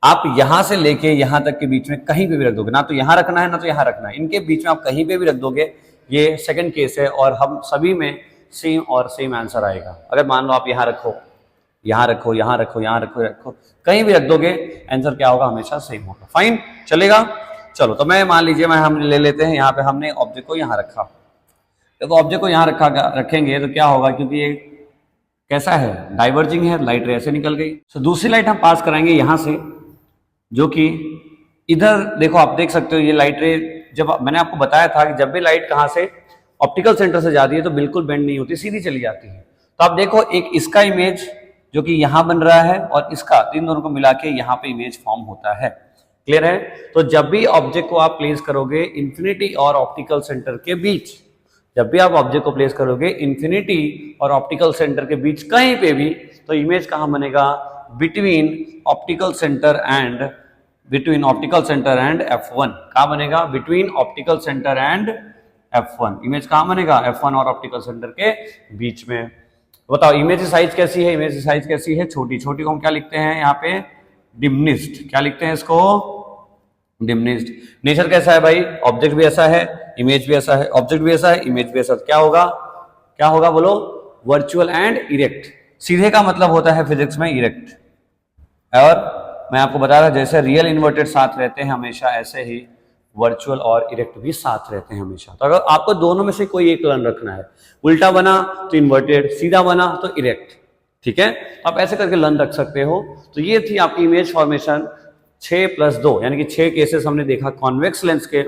आप यहां से लेके यहां तक के बीच में कहीं पे भी रख दोगे, ना तो यहां रखना है ना तो यहां रखना है, इनके बीच में आप कहीं पे भी रख दोगे, ये सेकंड केस है और हम सभी में सेम और सेम आंसर आएगा। अगर मान लो आप यहां रखो, यहां रखो, यहां रखो, यहां रखो, कहीं भी रख दोगे, आंसर क्या होगा? हमेशा सेम होगा। फाइन, चलेगा? चलो, तो मैं मान लीजिए हम ले लेते हैं, यहाँ पे हमने ऑब्जेक्ट को यहाँ रखा। तो ऑब्जेक्ट को यहाँ रखेंगे तो क्या होगा? क्योंकि ये कैसा है? डाइवर्जिंग है, लाइट रे ऐसे निकल गई। तो दूसरी लाइट हम पास कराएंगे यहाँ से, जो कि इधर देखो, आप देख सकते हो ये लाइट रे, जब मैंने आपको बताया था कि जब भी लाइट कहाँ से ऑप्टिकल सेंटर से जाती है तो बिल्कुल बेंड नहीं होती, सीधी चली जाती है। तो आप देखो, एक इसका इमेज जो कि यहां बन रहा है और इसका, इन दोनों को मिला के यहां पे इमेज फॉर्म होता है। क्लियर है? तो जब भी ऑब्जेक्ट को आप प्लेस करोगे इन्फिनिटी और ऑप्टिकल सेंटर के बीच, जब भी आप ऑब्जेक्ट को प्लेस करोगे इन्फिनिटी और ऑप्टिकल सेंटर के बीच कहीं पे भी, तो इमेज कहां बनेगा? Between optical centre and F1। कहां बनेगा? Between optical centre and F1। Image कहां बनेगा? F1 और ऑप्टिकल सेंटर के बीच में। बताओ, इमेज की साइज कैसी है? इमेज की साइज कैसी है? छोटी। छोटी को हम क्या लिखते हैं यहाँ पे? डिमनिस्ट। क्या लिखते हैं इसको? डिमनिस्ट। नेचर कैसा है भाई? ऑब्जेक्ट भी ऐसा है, इमेज भी ऐसा है, ऑब्जेक्ट भी ऐसा है, इमेज भी ऐसा। क्या होगा? क्या होगा बोलो? Virtual and erect. सीधे का मतलब होता है फिजिक्स में इरेक्ट, और मैं आपको बता रहा, जैसे रियल इन्वर्टेड साथ रहते हैं हमेशा, ऐसे ही वर्चुअल और इरेक्ट भी साथ रहते हैं हमेशा। तो अगर आपको दोनों में से कोई एक लर्न रखना है, उल्टा बना तो इन्वर्टेड, सीधा बना तो इरेक्ट। ठीक है, आप ऐसे करके लर्न रख सकते हो। तो ये थी आपकी इमेज फॉर्मेशन 6+2, यानी कि 6 केसेस हमने देखा कॉन्वेक्स लेंस के,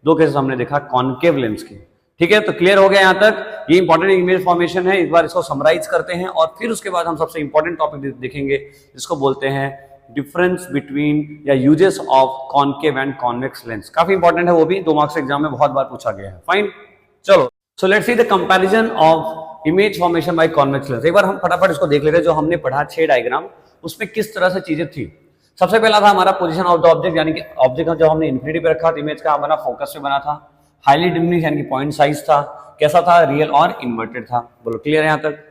2 केसेस हमने देखा कॉनकेव लेंस के। ठीक है, तो क्लियर हो गया यहाँ तक? ये इंपॉर्टेंट इमेज फॉर्मेशन है। एक बार इसको समराइज करते हैं और फिर उसके बाद हम सबसे इंपॉर्टेंट टॉपिक देखेंगे, जिसको बोलते हैं डिफरेंस बिटवीन या uses of concave and convex lens. काफी इंपॉर्टेंट है वो भी, 2 मार्क्स एग्जाम में बहुत बार पूछा गया है। फाइन, चलो, so let's see the comparison of image formation by convex lens. एक बार हम फटाफट इसको देख लेते हैं, जो हमने पढ़ा 6 डायग्राम, उसमें किस तरह से चीजें थी। सबसे पहला था हमारा पोजीशन ऑफ द ऑब्जेक्ट, यानी कि ऑब्जेक्ट जब हमने इन्फिनिटी पे रखा तो इमेज कहां बना? फोकस पे बना था। हाईली डिमिनिश यानी कि पॉइंट साइज था। कैसा था? रियल और इन्वर्टेड था। बोलो, क्लियर है यहाँ तक?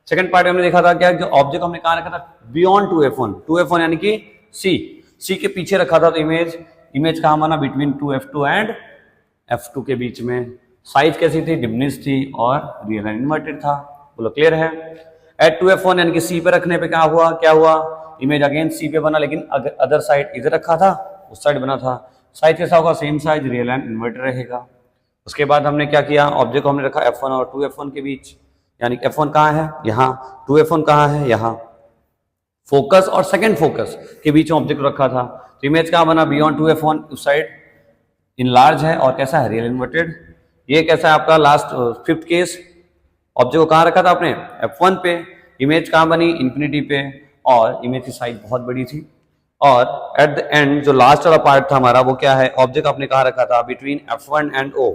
सेकंड पार्ट में हमने देखा था क्या, जो ऑब्जेक्ट हमने कहां रखा था? Beyond 2F1। 2F1 यानी कि सी के पीछे रखा था, तो इमेज कहां बना? बिटवीन 2F2 एंड F2 के बीच में। साइज कैसी थी? डिमिनिश थी और रियल एंड इन्वर्टेड था। बोलो क्लियर है? एट टू F1 यानी कि C पे रखने पे क्या हुआ? इमेज अगेन C पे बना, लेकिन अदर साइड इधर रखा था, उस साइड बना था। साइज कैसा होगा? Same size, real and inverted रहेगा। उसके बाद हमने क्या किया? ऑब्जेक्ट को हमने रखा F1 और 2F1 के बीच, यानी F1 कहाँ है? यहाँ। 2F1 कहाँ है? यहाँ। फोकस और सेकंड फोकस के बीच में ऑब्जेक्ट रखा था, तो इमेज कहाँ बना? बियॉन्ड 2F1, उस साइड इनलार्ज है और कैसा है? Real inverted. ये कैसा है आपका लास्ट फिफ्थ केस? ऑब्जेक्ट को कहाँ रखा था आपने? F1 पे। इमेज कहाँ बनी? इन्फिनिटी पे, और इमेज की साइज बहुत बड़ी थी। और एट द एंड जो लास्ट वाला पार्ट था हमारा, वो क्या है? ऑब्जेक्ट आपने कहाँ रखा था? Between F1 and O,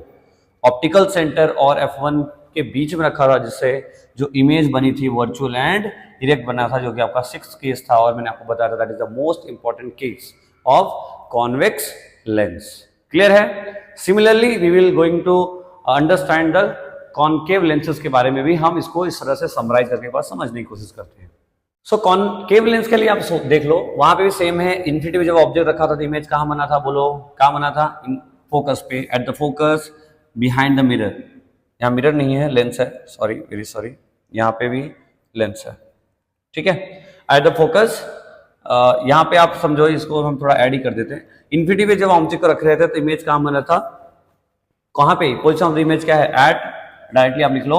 optical centre और F1 के बीच में रखा था, जिससे जो इमेज बनी थी वर्चुअल एंड इरेक्ट बना था, जो कि आपका सिक्स्थ केस था। और मैंने आपको बताया था that is the most important case of convex lens. Clear है? Similarly we will going to understand the concave lenses के बारे में भी हम इसको इस तरह से समराइज करके बाद समझने की कोशिश करते हैं। सो कॉनकेव लेंस के लिए आप देख लो, वहां पे भी सेम है। इन्फिनिटी में जब ऑब्जेक्ट रखा था तो इमेज कहाँ बना था? बोलो कहाँ बना था? फोकस पे, at the focus, behind the mirror. यहाँ मिरर नहीं है, लेंस है, सॉरी, वेरी सॉरी, यहाँ पे भी लेंस है, ठीक है। एट द फोकस, यहाँ पे आप समझो, इसको हम थोड़ा ऐड ही कर देते हैं। इन्फिनिटी पे जब ऑब्जेक्ट को रख रहे थे तो इमेज कहाँ बना था? कहाँ पे? पोजीशन ऑफ द इमेज क्या है? एट, डायरेक्टली आप लिख लो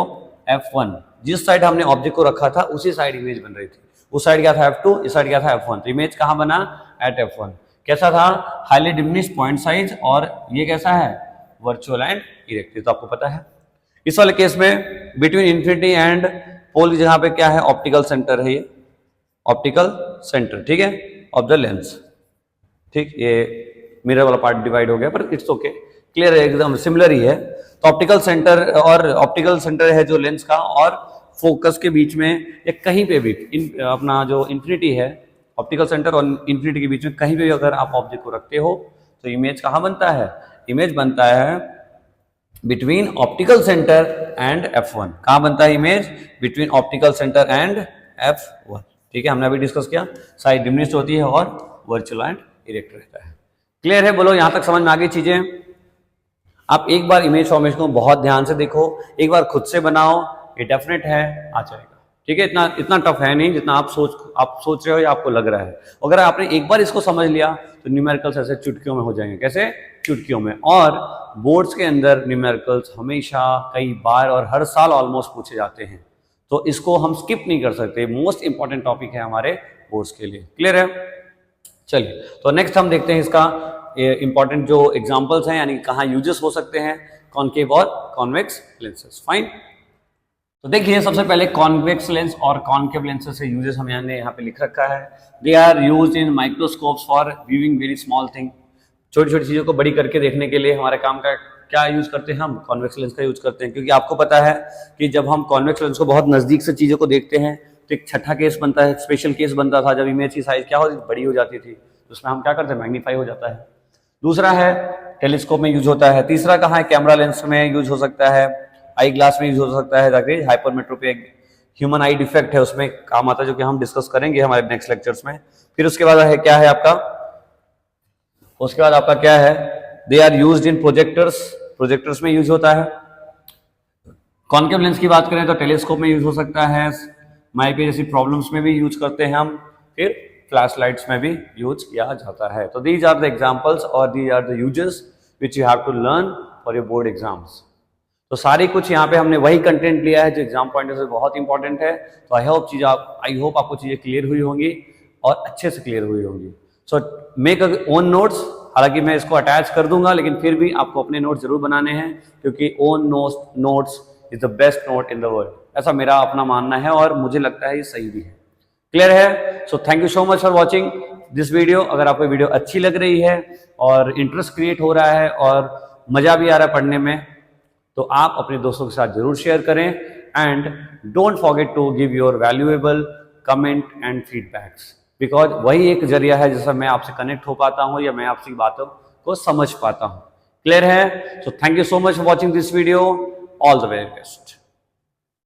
F1। जिस साइड हमने ऑब्जेक्ट को रखा था उसी साइड इमेज बन रही थी। उस साइड क्या था? F2, इस साइड क्या था? F1। तो इमेज कहाँ बना? Eight F1। कैसा था? हाईली डिमिनिश पॉइंट साइज, और ये कैसा है? वर्चुअल एंड इरेक्ट, तो आपको पता है। इस वाले केस में बिटवीन इन्फिनिटी एंड पोल की जगह पे क्या है? ऑप्टिकल सेंटर है, ये ऑप्टिकल सेंटर, ठीक है, ऑफ द लेंस। ठीक, ये मिरर वाला पार्ट डिवाइड हो गया, पर इट्स ओके, क्लियर है, एकदम सिमिलर ही है। तो ऑप्टिकल सेंटर, और ऑप्टिकल सेंटर है जो लेंस का, और फोकस के बीच में या कहीं पे भी अपना जो इन्फिनिटी है, ऑप्टिकल सेंटर और इन्फिनिटी के बीच में कहीं पे भी अगर आप ऑब्जेक्ट को रखते हो तो इमेज कहाँ बनता है? इमेज बनता है between optical centre and F1। कहाँ बनता है image? Between optical centre and F1, ठीक है, हमने अभी डिस्कस किया। साइड डिमिनिश्ड होती है और वर्चुअल एंड इरेक्ट रहता है। क्लियर है? बोलो यहां तक समझ में आ गई चीजें? आप एक बार इमेज फॉर्मेशन को बहुत ध्यान से देखो, एक बार खुद से बनाओ, ये डेफिनेट है आ जाएगा, ठीक है। इतना टफ है नहीं जितना आप सोच रहे हो या आपको लग रहा है। अगर आपने एक बार इसको समझ लिया तो न्यूमेरिकल्स ऐसे चुटकियों में हो जाएंगे। कैसे? चुटकियों में। और बोर्ड्स के अंदर न्यूमेरिकल्स हमेशा, कई बार और हर साल ऑलमोस्ट पूछे जाते हैं, तो इसको हम स्किप नहीं कर सकते। मोस्ट इंपॉर्टेंट टॉपिक है हमारे बोर्ड्स के लिए। क्लियर है? चलिए, तो नेक्स्ट हम देखते हैं इसका इंपॉर्टेंट जो एग्जांपल्स हैं, यानी कहाँ यूजेस हो सकते हैं कॉनकेव और कॉन्वेक्स लेंसेस। फाइन, तो देखिए सबसे पहले कॉन्वेक्स लेंस और कॉनकेव लेंसेस से यूजेस हम यहाँ पे लिख रखा है। They are used in microscopes for viewing very small thing. छोटी छोटी चीज़ों को बड़ी करके देखने के लिए हमारे काम का क्या यूज करते हैं? हम कॉन्वेक्स लेंस का यूज करते हैं, क्योंकि आपको पता है कि जब हम कॉन्वेक्स लेंस को बहुत नजदीक से चीज़ों को देखते हैं तो एक छठा केस बनता है, स्पेशल केस बनता था, जब इमेज की साइज क्या होती, बड़ी हो जाती थी, तो उसमें हम क्या करते हैं? मैग्नीफाई हो जाता है। दूसरा है टेलीस्कोप में यूज होता है। तीसरा कहाँ है? कैमरा लेंस में यूज हो सकता है, आई ग्लास में यूज हो सकता है, ताकि हाइपरमेट्रोपी ह्यूमन आई डिफेक्ट है उसमें काम आता है, जो कि हम डिस्कस करेंगे हमारे नेक्स्ट लेक्चर्स में। फिर उसके बाद है क्या है आपका? उसके बाद आपका क्या है? They are used in projectors, projectors में यूज होता है। कॉनकेव लेंस की बात करें तो टेलीस्कोप में यूज हो सकता है, माइपी जैसी प्रॉब्लम्स में भी यूज करते हैं हम, फिर फ्लैश लाइट्स में भी यूज किया जाता है। तो दीज आर द एग्जांपल्स और these are the uses which you have to learn for your board exams. तो सारी कुछ यहाँ पे हमने वही कंटेंट लिया है जो एग्जाम पॉइंट से बहुत इंपॉर्टेंट है। तो आई होप आपको चीजें क्लियर हुई होंगी और अच्छे से क्लियर हुई होंगी। सो मेक ओन नोट्स, हालांकि मैं इसको अटैच कर दूंगा, लेकिन फिर भी आपको अपने नोट्स जरूर बनाने हैं, क्योंकि own notes is the best note in the world, ऐसा मेरा अपना मानना है और मुझे लगता है ये सही भी है। क्लियर है? So thank you so much for watching this video. अगर आपको वीडियो अच्छी लग रही है और इंटरेस्ट क्रिएट हो रहा है और मजा भी आ रहा है पढ़ने में, तो आप अपने दोस्तों के साथ जरूर शेयर करें। And don't forget to give your valuable comment and feedbacks, because वही एक जरिया है जिससे मैं आपसे कनेक्ट हो पाता हूं या मैं आपकी बातों को समझ पाता हूं। क्लियर है? So thank you so much for watching this video. All the very best.